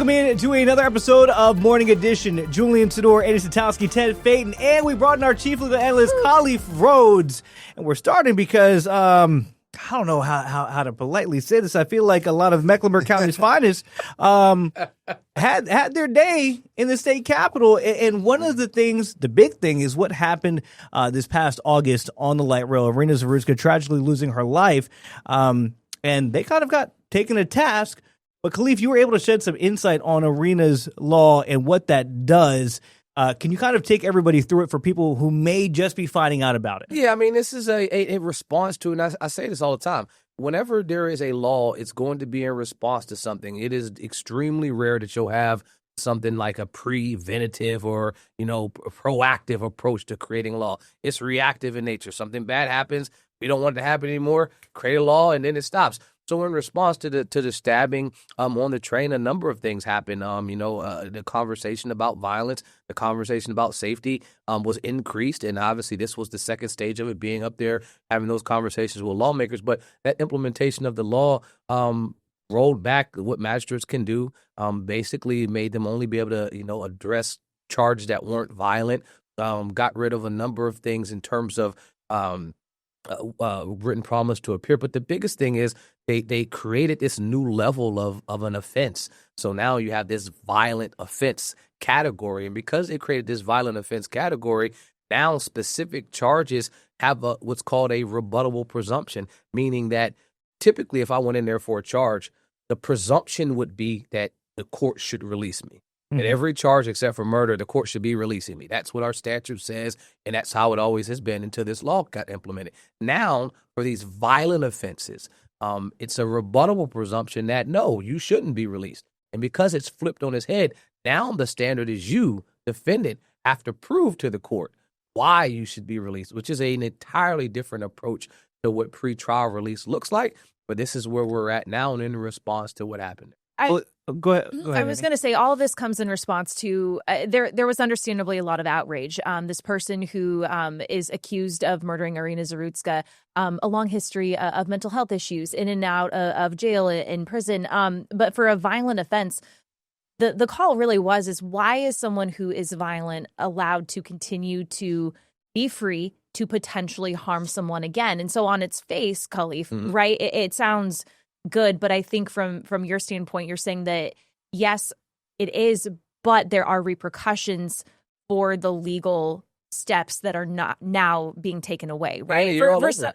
Welcome in to another episode of Morning Edition. Julian Sador, Eddie Satowski, Ted Phaeton, and we brought in our chief legal analyst, Khalif Rhodes. And we're starting because, I don't know how to politely say this. I feel like a lot of Mecklenburg County's finest had their day in the state capitol. And one of the things, the big thing, is what happened this past August on the light rail. Iryna Zarutska tragically losing her life. And they kind of got taken to task. But Khalif, you were able to shed some insight on Iryna's law and what that does. Can you kind of take everybody through it for people who may just be finding out about it? Yeah, I mean, this is a response to, and I say this all the time, whenever there is a law, it's going to be in response to something. It is extremely rare that you'll have something like a preventative or, proactive approach to creating law. It's reactive in nature. Something bad happens, we don't want it to happen anymore, create a law, and then it stops. So in response to the stabbing on the train, a number of things happened. The conversation about violence, the conversation about safety was increased. And obviously this was the second stage of it, being up there, having those conversations with lawmakers. But that implementation of the law rolled back what magistrates can do, basically made them only be able to, address charges that weren't violent, got rid of a number of things in terms of written promise to appear. But the biggest thing is they created this new level of an offense. So now you have this violent offense category. And because they created this violent offense category, now specific charges have what's called a rebuttable presumption, meaning that typically if I went in there for a charge, the presumption would be that the court should release me. At every charge except for murder, the court should be releasing me. That's what our statute says, and that's how it always has been until this law got implemented. Now, for these violent offenses, it's a rebuttable presumption that, no, you shouldn't be released. And because it's flipped on its head, now the standard is you, defendant, have to prove to the court why you should be released, which is an entirely different approach to what pretrial release looks like. But this is where we're at now and in response to what happened. Go ahead. I was going to say all of this comes in response to there was understandably a lot of outrage. This person who is accused of murdering Iryna Zarutska, a long history of mental health issues, in and out of jail, in prison. But for a violent offense, the call really is why is someone who is violent allowed to continue to be free to potentially harm someone again? And so on its face, Khalif, right, it sounds good, but I think from your standpoint, you're saying that yes, it is, but there are repercussions for the legal steps that are not now being taken away, right? Hey,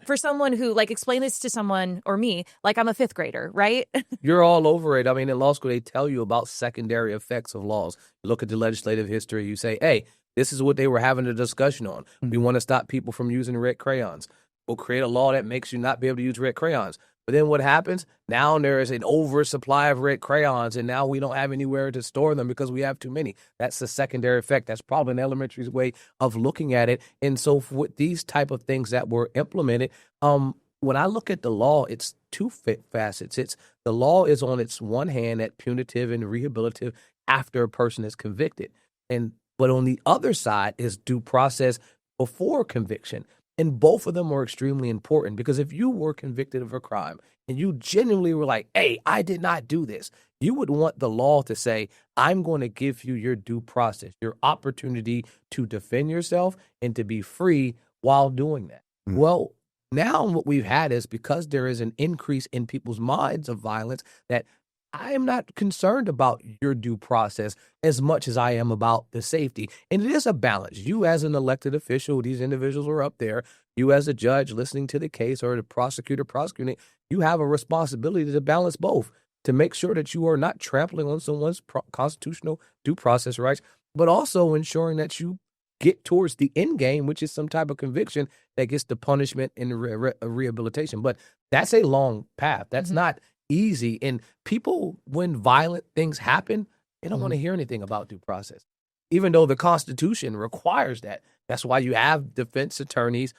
for someone who, like, explain this to someone or me, like I'm a fifth grader, right? You're all over it. I mean, in law school, they tell you about secondary effects of laws. You look at the legislative history, you say, hey, this is what they were having a discussion on. We want to stop people from using red crayons. We'll create a law that makes you not be able to use red crayons. But then what happens? Now there is an oversupply of red crayons, and now we don't have anywhere to store them because we have too many. That's the secondary effect. That's probably an elementary way of looking at it. And so with these type of things that were implemented, when I look at the law, it's two facets. It's the law is on its one hand at punitive and rehabilitative after a person is convicted. But on the other side is due process before conviction. And both of them are extremely important because if you were convicted of a crime and you genuinely were like, hey, I did not do this, you would want the law to say, I'm going to give you your due process, your opportunity to defend yourself and to be free while doing that. Well, now what we've had is because there is an increase in people's minds of violence that I am not concerned about your due process as much as I am about the safety. And it is a balance. You as an elected official, these individuals are up there. You as a judge listening to the case or the prosecutor prosecuting, you have a responsibility to balance both, to make sure that you are not trampling on someone's constitutional due process rights, but also ensuring that you get towards the end game, which is some type of conviction that gets the punishment and rehabilitation. But that's a long path. That's not easy. And people, when violent things happen, they don't want to hear anything about due process, even though the Constitution requires that. That's why you have defense attorneys,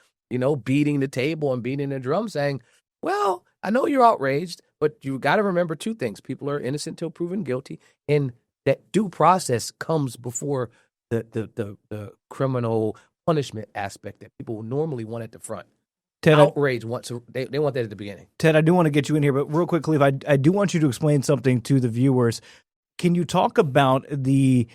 beating the table and beating the drum saying, well, I know you're outraged, but you got to remember two things. People are innocent till proven guilty, and that due process comes before the criminal punishment aspect that people normally want at the front. Ted, outrage they want that at the beginning. Ted, I do want to get you in here, but real quickly, I do want you to explain something to the viewers. Can you talk about the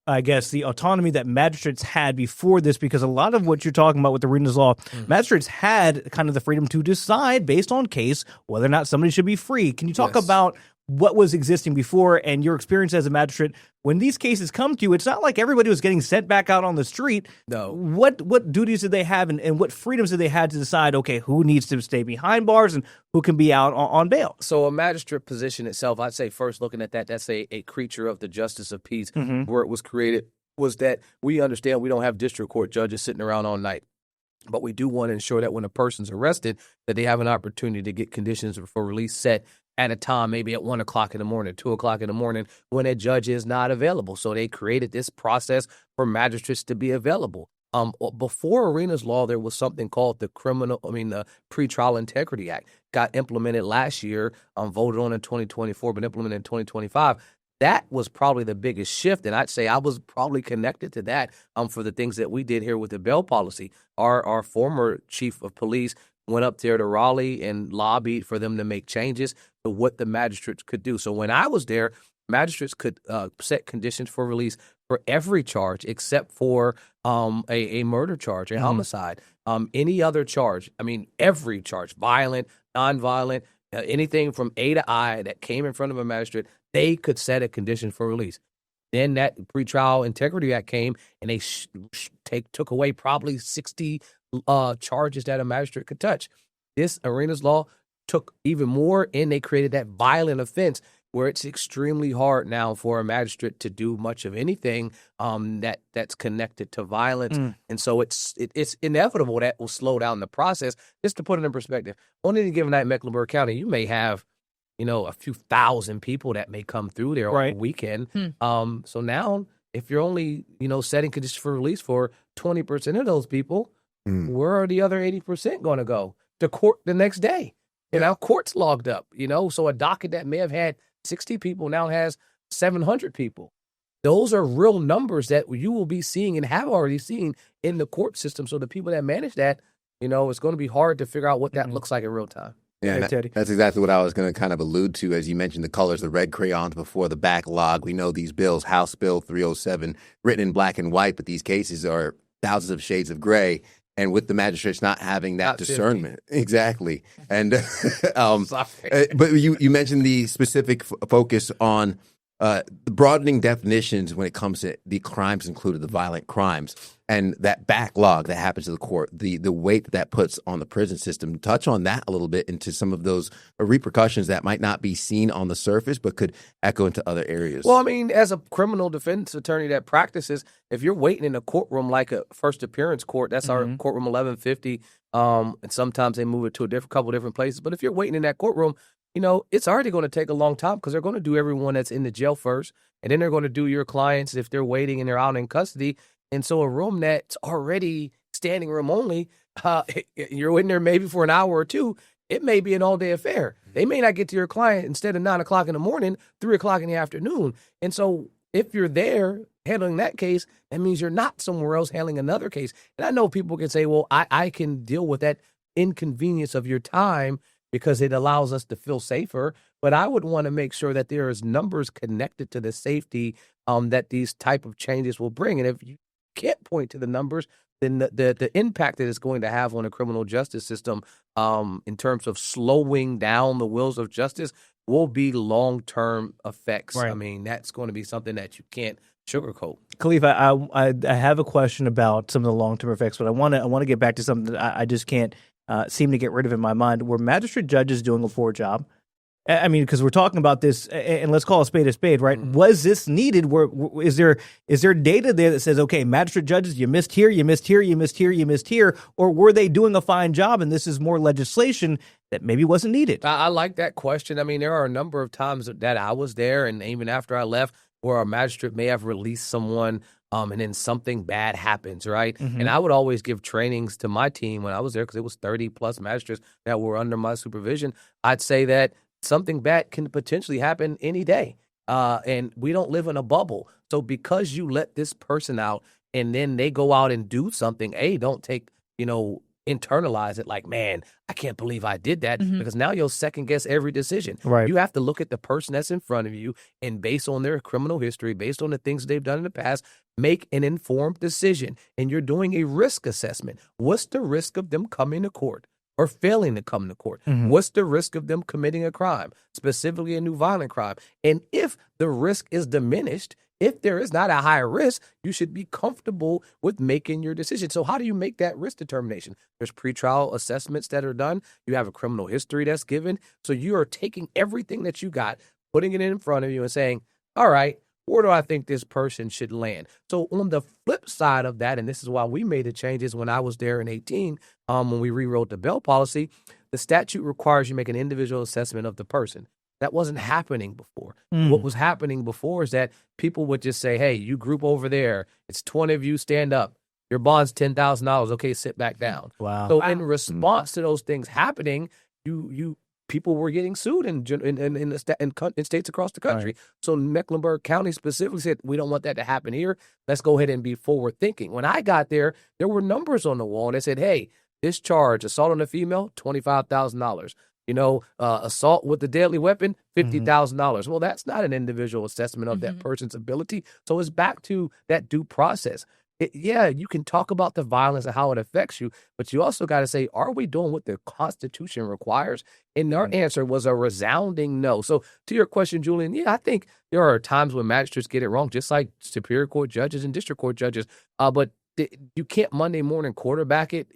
autonomy that magistrates had before this? Because a lot of what you're talking about with Iryna's law, magistrates had kind of the freedom to decide based on case whether or not somebody should be free. Can you talk about what was existing before and your experience as a magistrate? When these cases come to you, it's not like everybody was getting sent back out on the street. No. What duties did they have and what freedoms did they have to decide, okay, who needs to stay behind bars and who can be out on bail? So a magistrate position itself, I'd say first looking at that's a creature of the justice of peace. Where it was created was that we understand we don't have district court judges sitting around all night. But we do want to ensure that when a person's arrested, that they have an opportunity to get conditions for release set at a time, maybe at 1 o'clock in the morning, 2 o'clock in the morning, when a judge is not available. So they created this process for magistrates to be available. Before Iryna's law, there was something called the Pretrial Integrity Act. Got implemented last year, voted on in 2024, but implemented in 2025. That was probably the biggest shift, and I'd say I was probably connected to that for the things that we did here with the bail policy. Our former chief of police went up there to Raleigh and lobbied for them to make changes to what the magistrates could do. So when I was there, magistrates could set conditions for release for every charge except for a murder charge, a homicide, any other charge. I mean, every charge, violent, nonviolent, anything from A to I that came in front of a magistrate, they could set a condition for release. Then that Pretrial Integrity Act came, and they took away probably 60 charges that a magistrate could touch. This Iryna's law took even more, and they created that violent offense where it's extremely hard now for a magistrate to do much of anything that's connected to violence. And so it's inevitable that will slow down the process. Just to put it in perspective, on any given night in Mecklenburg County, you may have a few thousand people that may come through there on the weekend. So now, if you're only, setting conditions for release for 20% of those people, where are the other 80% going to go? To court the next day. Court's logged up, so a docket that may have had 60 people now has 700 people. Those are real numbers that you will be seeing and have already seen in the court system. So the people that manage that, it's going to be hard to figure out what that looks like in real time. Yeah, that's exactly what I was going to kind of allude to. As you mentioned, the colors, the red crayons before the backlog. We know these bills, House Bill 307, written in black and white, but these cases are thousands of shades of gray. And with the magistrates not having that discernment. Exactly. And but you mentioned the specific focus on the broadening definitions when it comes to the crimes included, the violent crimes, and that backlog that happens to the court, the weight that puts on the prison system. Touch on that a little bit into some of those repercussions that might not be seen on the surface but could echo into other areas. Well, I mean, as a criminal defense attorney that practices, if you're waiting in a courtroom like a first appearance court, that's our courtroom 1150, and sometimes they move it to a couple different places. But if you're waiting in that courtroom, it's already going to take a long time because they're going to do everyone that's in the jail first, and then they're going to do your clients if they're waiting and they're out in custody. And so a room that's already standing room only, you're in there maybe for an hour or two, it may be an all-day affair. They may not get to your client instead of 9 o'clock in the morning, 3 o'clock in the afternoon. And so if you're there handling that case, that means you're not somewhere else handling another case. And I know people can say, well, I can deal with that inconvenience of your time because it allows us to feel safer. But I would want to make sure that there is numbers connected to the safety that these type of changes will bring. And if you can't point to the numbers, then the impact that it's going to have on the criminal justice system in terms of slowing down the wheels of justice will be long-term effects. Right. I mean, that's going to be something that you can't sugarcoat. Khalifa, I have a question about some of the long-term effects, but I want to get back to something that I just can't seem to get rid of in my mind. Were magistrate judges doing a poor job? I mean, because we're talking about this, and let's call a spade, right? Was this needed? Is there data there that says, okay, magistrate judges, you missed here, you missed here, you missed here, you missed here, or were they doing a fine job and this is more legislation that maybe wasn't needed? I like that question. I mean, there are a number of times that I was there, and even after I left, where a magistrate may have released someone and then something bad happens, right? And I would always give trainings to my team when I was there because it was 30-plus magistrates that were under my supervision. I'd say that something bad can potentially happen any day. And we don't live in a bubble. So because you let this person out and then they go out and do something, don't take, internalize it like, man, I can't believe I did that, because now you'll second guess every decision. Right. You have to look at the person that's in front of you and based on their criminal history, based on the things they've done in the past, make an informed decision. And you're doing a risk assessment. What's the risk of them coming to court or failing to come to court? What's the risk of them committing a crime, specifically a new violent crime? And if the risk is diminished, if there is not a high risk, you should be comfortable with making your decision. So how do you make that risk determination? There's pretrial assessments that are done. You have a criminal history that's given. So you are taking everything that you got, putting it in front of you and saying, all right, where do I think this person should land? So on the flip side of that, and this is why we made the changes when I was there in 18, when we rewrote the bail policy, the statute requires you make an individual assessment of the person. That wasn't happening before. What was happening before is that people would just say, hey, you group over there. It's 20 of you, stand up. Your bond's $10,000. Okay, sit back down. Wow. So in response to those things happening, people were getting sued in states across the country. Right. So Mecklenburg County specifically said, we don't want that to happen here. Let's go ahead and be forward thinking. When I got there were numbers on the wall, and they said, hey, this charge, assault on a female, $25,000. Assault with a deadly weapon, $50,000. Well, that's not an individual assessment of that person's ability. So it's back to that due process. You can talk about the violence and how it affects you, but you also got to say, are we doing what the Constitution requires? And our answer was a resounding no. So to your question, Julian, I think there are times when magistrates get it wrong, just like Superior Court judges and District Court judges. But you can't Monday morning quarterback it.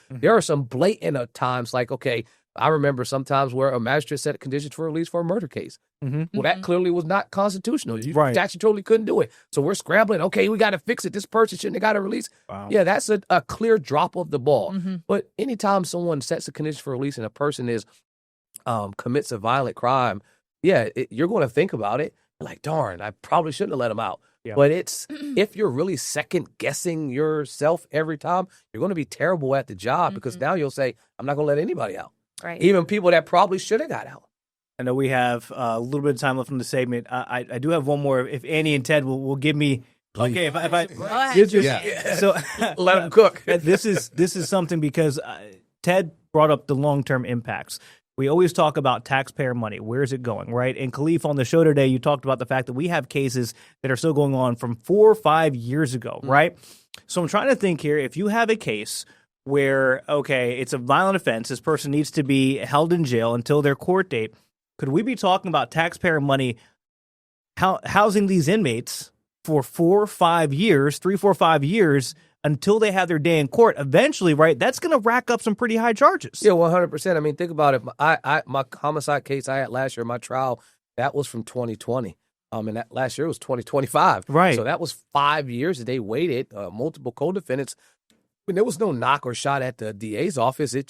There are some blatant times like, okay, I remember sometimes where a magistrate set conditions for release for a murder case. Well, that clearly was not constitutional. You statutorily couldn't do it. So we're scrambling. Okay, we got to fix it. This person shouldn't have got a release. Wow. Yeah, that's a clear drop of the ball. But anytime someone sets a condition for release and a person commits a violent crime, you're going to think about it. You're like, darn, I probably shouldn't have let him out. Yeah. But if you're really second guessing yourself every time, you're going to be terrible at the job because now you'll say, I'm not going to let anybody out. Right. Even people that probably should have got out. I know we have a little bit of time left in the segment. I do have one more. If Annie and Ted will give me, okay, if I so let them cook. This is something because Ted brought up the long-term impacts. We always talk about taxpayer money. Where is it going, right? And Khalif, on the show today, you talked about the fact that we have cases that are still going on from 4 or 5 years ago, right? So I'm trying to think here. If you have a case where, okay, it's a violent offense, this person needs to be held in jail until their court date, could we be talking about taxpayer money housing these inmates for 4 or 5 years, 3, 4, 5 years, until they have their day in court? Eventually, right, that's going to rack up some pretty high charges. Yeah, 100%. I mean, think about it. My homicide case I had last year, my trial, that was from 2020. And that last year was 2025. Right. So that was 5 years that they waited, multiple co-defendants. When there was no knock or shot at the DA's office, it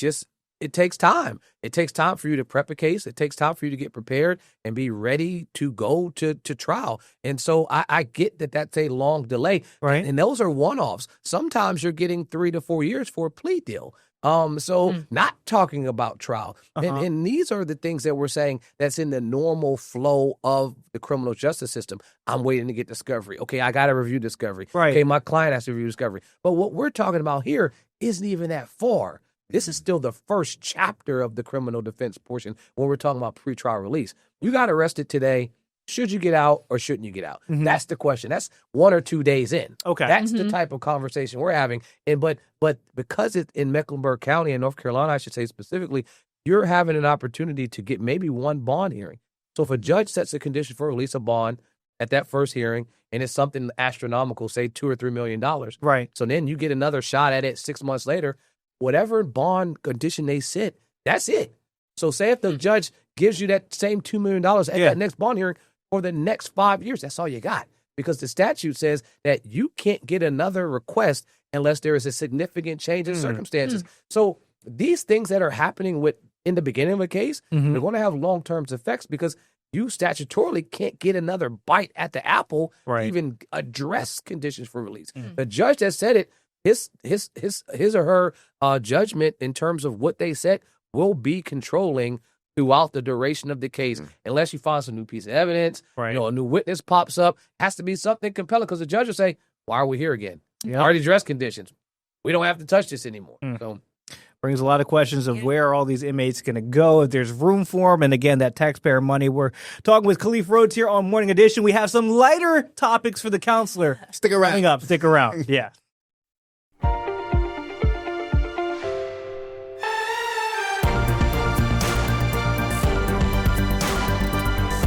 takes time. It takes time for you to prep a case. It takes time for you to get prepared and be ready to go to trial. And so I get that that's a long delay. Right. And those are one-offs. Sometimes you're getting 3 to 4 years for a plea deal. Not talking about trial. And these are the things that we're saying that's in the normal flow of the criminal justice system. I'm waiting to get discovery. Okay, I got to review discovery. Right. Okay, my client has to review discovery. But what we're talking about here isn't even that far. This is still the first chapter of the criminal defense portion when we're talking about pretrial release. You got arrested today. Should you get out or shouldn't you get out? That's the question. That's 1 or 2 days in. Okay. That's the type of conversation we're having. And but because it's in Mecklenburg County and North Carolina, I should say specifically, you're having an opportunity to get maybe one bond hearing. So if a judge sets a condition for release of bond at that first hearing, and it's something astronomical, say $2 or $3 million. Right. So then you get another shot at it 6 months later. Whatever bond condition they set, that's it. So say if the judge gives you that same $2 million at that next bond hearing for the next 5 years, that's all you got. Because the statute says that you can't get another request unless there is a significant change in circumstances. So these things that are happening in the beginning of a case, they're going to have long-term effects because you statutorily can't get another bite at the apple to even address conditions for release. The judge that said it, his or her judgment in terms of what they said will be controlling throughout the duration of the case, unless you find some new piece of evidence, a new witness pops up. Has to be something compelling because the judge will say, "Why are we here again? Already addressed conditions. We don't have to touch this anymore." So, Brings a lot of questions of where are all these inmates going to go, if there's room for them, and again, that taxpayer money. We're talking with Khalif Rhodes here on Morning Edition. We have some lighter topics for the counselor. Stick around. Coming up. Stick around. Yeah.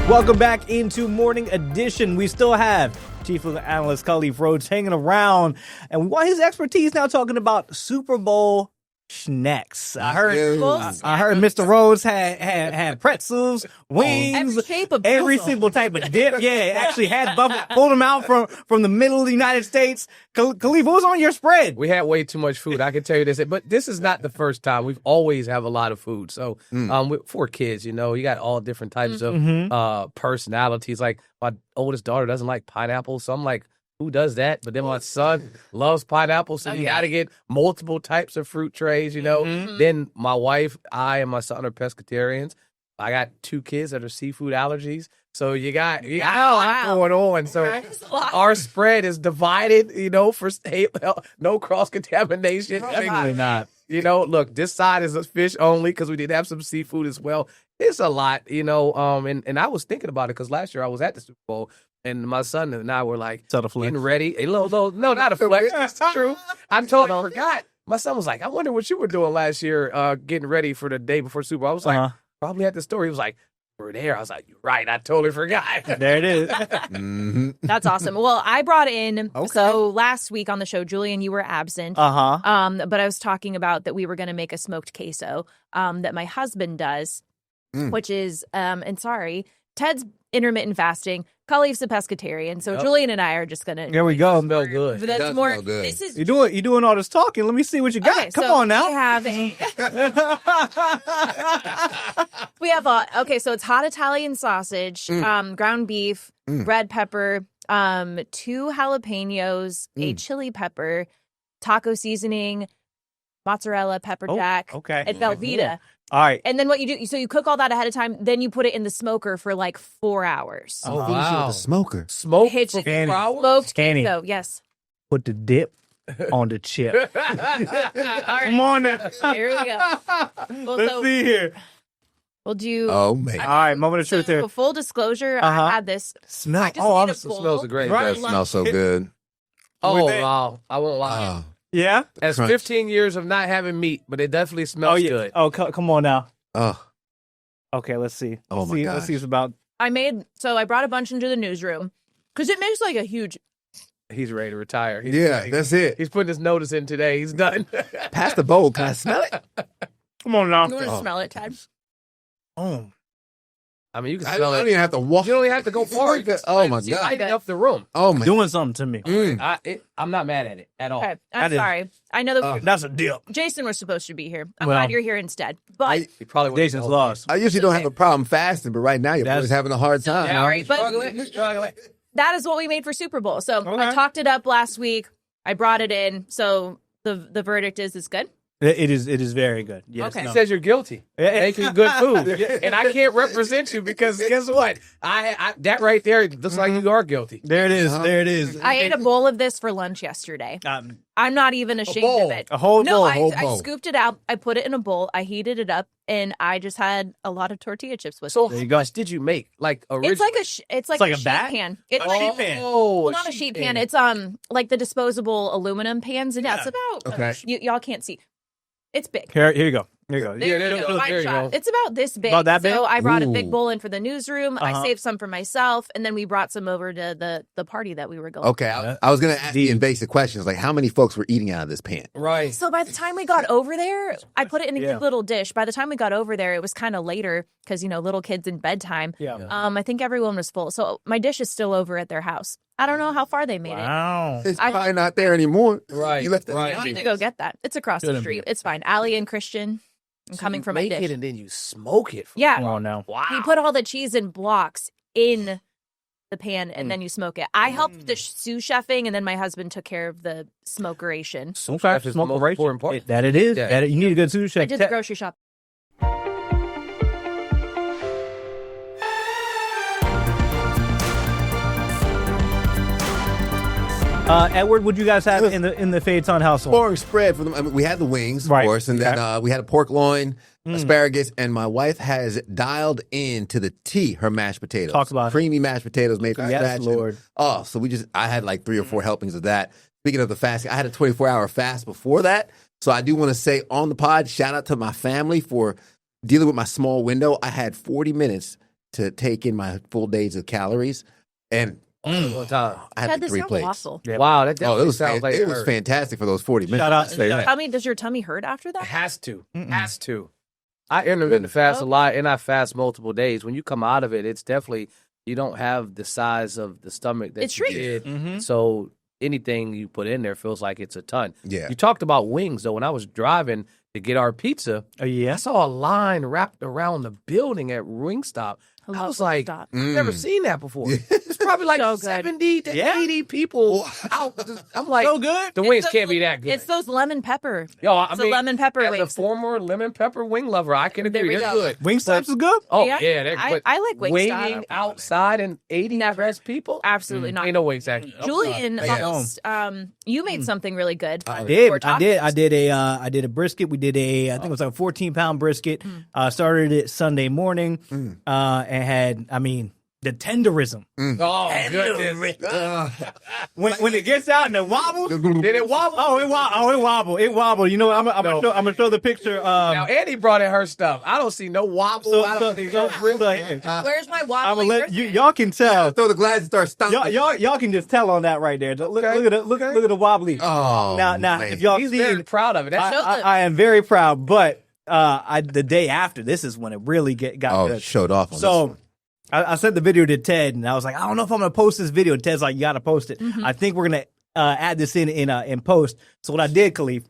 Welcome back into Morning Edition. We still have Chief Legal Analyst Khalif Rhodes hanging around, and we want his expertise now talking about Super Bowl snacks. I heard Mr. Rhodes had pretzels, wings, every single type of dip. Yeah, actually had pulled them out from the middle of the United States. Khalif, what was on your spread? We had way too much food. I can tell you this, but this is not the first time. We've always have a lot of food. So, for kids, you got all different types of personalities. Like my oldest daughter doesn't like pineapple, so I'm like, who does that? But then my son loves pineapple, so you got to get multiple types of fruit trays, Then my wife, I, and my son are pescatarians. I got 2 kids that are seafood allergies. So you got a lot going on. So our spread is divided, for no cross-contamination. Definitely not. Look, this side is fish only because we did have some seafood as well. It's a lot, and I was thinking about it because last year I was at the Super Bowl. And my son and I were like getting ready. No, not a flex. It's true. I totally forgot. My son was like, I wonder what you were doing last year getting ready for the day before Super Bowl. I was like, probably at the store. He was like, we're there. I was like, you're right. I totally forgot. There it is. That's awesome. Well, I brought in, so last week on the show, Julian, you were absent. But I was talking about that we were going to make a smoked queso that my husband does, which is, and sorry, Ted's intermittent fasting. Khalif's a pescatarian, so Julian and I are just gonna. There we go. Smell good. That's does more. smell good. This is You doing all this talking? Let me see what you got. okay, Come so on now. We have so it's hot Italian sausage, ground beef, red pepper, 2 jalapenos, a chili pepper, taco seasoning, mozzarella, pepper jack, and Velveeta. All right. And then what you do, so you cook all that ahead of time, then you put it in the smoker for like 4 hours. Oh, wow. The smoker. Smoked Hitch- for Candy. 4 hours? Smoked Candy. queso, yes. Put the dip on the chip. Come on now. Here we go. Well, Let's see here. We'll do. Oh, man. All right, moment of truth here. So full disclosure, I had this. Smell. I just need a It bowl. smells great. Right. That smells so good. Oh, wow. I won't lie. Oh. Yeah? That's crunch. 15 years of not having meat, but it definitely smells good. Oh, come on now. Oh. Okay, let's see. Oh, my Let's see gosh. what's about. I brought a bunch into the newsroom because it makes like a huge. He's ready to retire. That's it. He's putting his notice in today. He's done. Pass the bowl. Can I smell it? Come on now. You want to smell it, Ted? Oh. I mean, you can I smell don't it. even have to walk. You don't even have to go far. Oh, my You God. light up the room. Oh, my. Doing something to me. I'm not mad at it at all. Okay, That I'm is- sorry. I know that That's a dip. Jason was supposed to be here. I'm Well, glad you're here instead. But He probably wouldn't Jason's know. lost. I usually don't have a problem fasting, but right now your boy's having a hard time. all right, but Struggling. that is what we made for Super Bowl. So Okay. I talked it up last week. I brought it in. So the verdict is it's good. It is very good. Yes. Okay. no. He says you're guilty. Yeah. Making good food. And I can't represent you because guess what? I that right there looks like you are guilty. There it is. There it is. I ate a bowl of this for lunch yesterday. I'm not even ashamed bowl. of it. A whole No, bowl. I scooped it out. I put it in a bowl. I heated it up, and I just had a lot of tortilla chips with So it. There you how go. much did you make? Like originally? It's like like a a sheet bat? pan. It's A like sheet pan. Oh, well, not a sheet pan. It's like the disposable aluminum pans, and yeah, it's about. Okay. Y'all can't see. It's big. Here you go. Here you go. Yeah, there you go. Fine There you shot. go. It's about this big. About that big? So I brought a big Ooh. bowl in for the newsroom. I Uh-huh. saved some for myself, and then we brought some over to the party that we were going. Okay. I was going to ask you basic questions like how many folks were eating out of this pan? Right. So by the time we got over there, I put it in a Yeah. cute little dish. By the time we got over there, it was kind of later because, little kids in bedtime. Yeah. I think everyone was full. So my dish is still over at their house. I don't know how far they made it. Wow. It's probably not there anymore. Right. You left it Right. I need to go get that. It's across the Shouldn't street. It's fine. Allie and Christian, I'm coming for my make dish. it and then you smoke it. Yeah. Come on now. Wow. He put all the cheese in blocks in the pan and then you smoke it. I helped the sous chefing and then my husband took care of the smokeration. Okay. Chef is the most Smokeration. important part. That it is. Yeah. You need a good sous chef. I did the grocery shop. Edward, what you guys have in the Phaeton household? Boring spread for them. I mean, we had the wings, of Right. course, and then we had a pork loin, asparagus, and my wife has dialed in to the T her mashed potatoes. Talk about it. Creamy mashed potatoes made from Yes, scratch. Lord. So I had like 3 or 4 helpings of that. Speaking of the fasting, I had a 24-hour fast before that. So I do want to say on the pod, shout out to my family for dealing with my small window. I had 40 minutes to take in my full days of calories, and One time. I had Ted, like this 3 sounds plates. awful. Yeah. Wow, that Oh, sounds like it was fantastic for those 40 minutes. Shout out. Say that. I mean, does your tummy hurt after that? It has to. Has to. I intermittent fast a lot, and I fast multiple days. When you come out of it, it's definitely, you don't have the size of the stomach that It's you shrinking. did. So anything you put in there feels like it's a ton. Yeah. You talked about wings, though. When I was driving to get our pizza, Oh, yeah. I saw a line wrapped around the building at Wingstop. I was like, Stop. I've never seen that before. It's probably like So good. 70 to Yeah. 80 people out. I'm like, So good. the wings can't be that good. It's those lemon pepper. Yo, I It's mean, the lemon pepper as a wings. former lemon pepper wing lover, I can There agree. we They're go. good. Wingstops is good. Oh, Yeah, yeah. I like Wingstop. Winging outside and 80 dressed people? Absolutely not. Ain't no way exactly. Julian, Yeah. almost, you made something really good. I for did. tacos. I did a brisket. We did I think it was like a 14-pound brisket. Started it Sunday morning. And had, the tenderism. Oh, goodness. When it gets out and it wobbles. Did it wobble? Oh, it wobbled. It wobbled. You know, I'm gonna show the picture. Now, Annie brought in her stuff. I don't see no wobble. I don't see no Where's my I'm wobbly gonna let y'all can tell. Throw the glass and start stomping. Y'all can just tell on that right there. Look at the wobbly. Oh, now, man. if y'all He's see, very proud of it. That's I am very proud. But the day after, this is when it really got good. Showed off on this So one. I sent the video to Ted, and I was like, I don't know if I'm going to post this video. Ted's like, you got to post it. I think we're going to add this in post. So what I did, Khalif,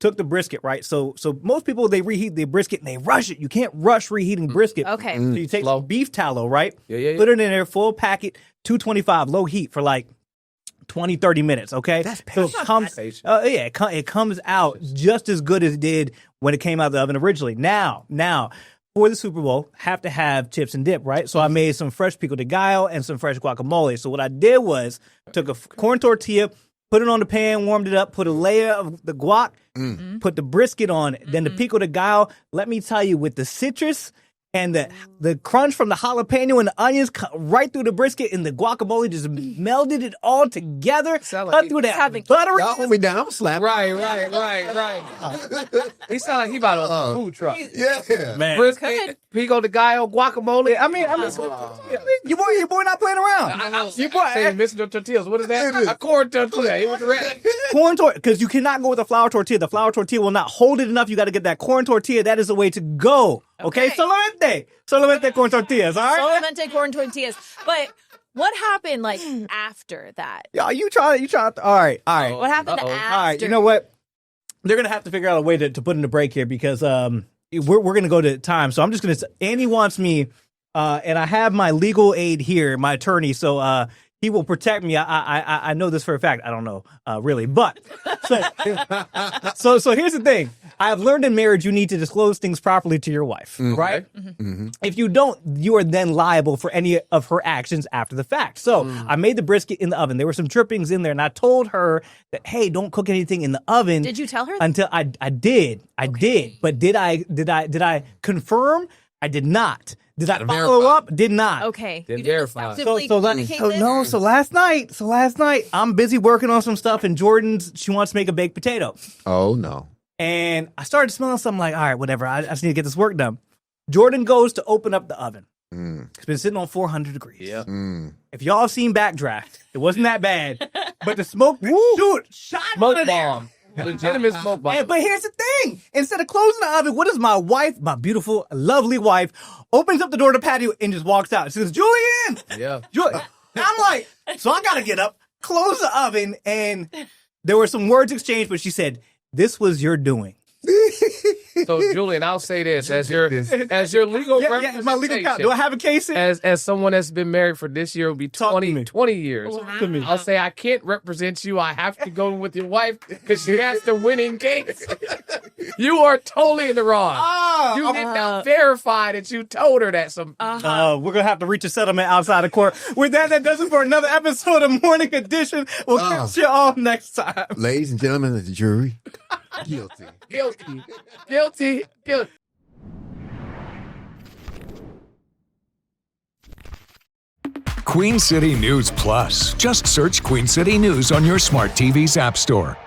took the brisket, right? So most people, they reheat the brisket and they rush it. You can't rush reheating brisket. Okay. So you take some beef tallow, right? Yeah. Put it in there, full packet, 225, low heat for like 20, 30 minutes, okay? That's so it comes, patience. it comes out just as good as it did when it came out of the oven originally. Now, for the Super Bowl, have to have chips and dip, right? So I made some fresh pico de gallo and some fresh guacamole. So what I did was took a corn tortilla, put it on the pan, warmed it up, put a layer of the guac, put the brisket on it, then the pico de gallo. Let me tell you, with the citrus and the crunch from the jalapeno and the onions cut right through the brisket, and the guacamole just melded it all together. Sound Cut like through that buttery. Y'all hold me down. I'm slapping. Right. He sound like he about a food truck. Yeah. Man. Brisket, pico de gallo, guacamole. Your boy not playing around. Your boy, Say missing the tortillas. What is that? A corn tortilla. It was red. corn tortilla, because you cannot go with a flour tortilla. The flour tortilla will not hold it enough. You got to get that corn tortilla. That is the way to go. Okay? Solamente corn tortillas, all right? Solamente corn tortillas. But what happened after that? Y'all, you try. All right. What happened after? All right, you know what? They're going to have to figure out a way to put in a break here, because we're going to go to time. So I'm just going to, Annie wants me, and I have my legal aid here, my attorney, so he will protect me. I know this for a fact. I don't know really, but so here's the thing. I have learned in marriage you need to disclose things properly to your wife, right? If you don't, you are then liable for any of her actions after the fact. So I made the brisket in the oven. There were some drippings in there, and I told her that, hey, don't cook anything in the oven. Did you tell her that? Until I did. I did. But did I confirm? I did not. Did I follow up? Did not. Okay. Didn't You didn't verify. effectively communicate this? So last night I'm busy working on some stuff, and she wants to make a baked potato. Oh, no. And I started smelling something like, all right, whatever. I just need to get this work done. Jordan goes to open up the oven. It's been sitting on 400 degrees. Yeah. If y'all have seen Backdraft, it wasn't that bad. But the smoke, shot Smoke out of there. bomb. Legitimate smoke bomb. But here's the thing. Instead of closing the oven, what does my wife, my beautiful, lovely wife, opens up the door to the patio and just walks out. She says, Julian! Yeah. Julian. I'm like, so I got to get up, close the oven, and there were some words exchanged, but she said, this was your doing. So, Julian, I'll say this as your legal representation. My legal counsel. Do I have a case? As someone that's been married for this year will be Talk to me. 20 years. To me. I'll say I can't represent you. I have to go with your wife because she has the winning case. You are totally in the wrong. You did not verify that you told her that. We're gonna have to reach a settlement outside of court. With that does it for another episode of Morning Edition. We'll catch you all next time. Ladies and gentlemen of the jury, guilty. Guilty. Queen City News Plus. Just search Queen City News on your smart TV's app store.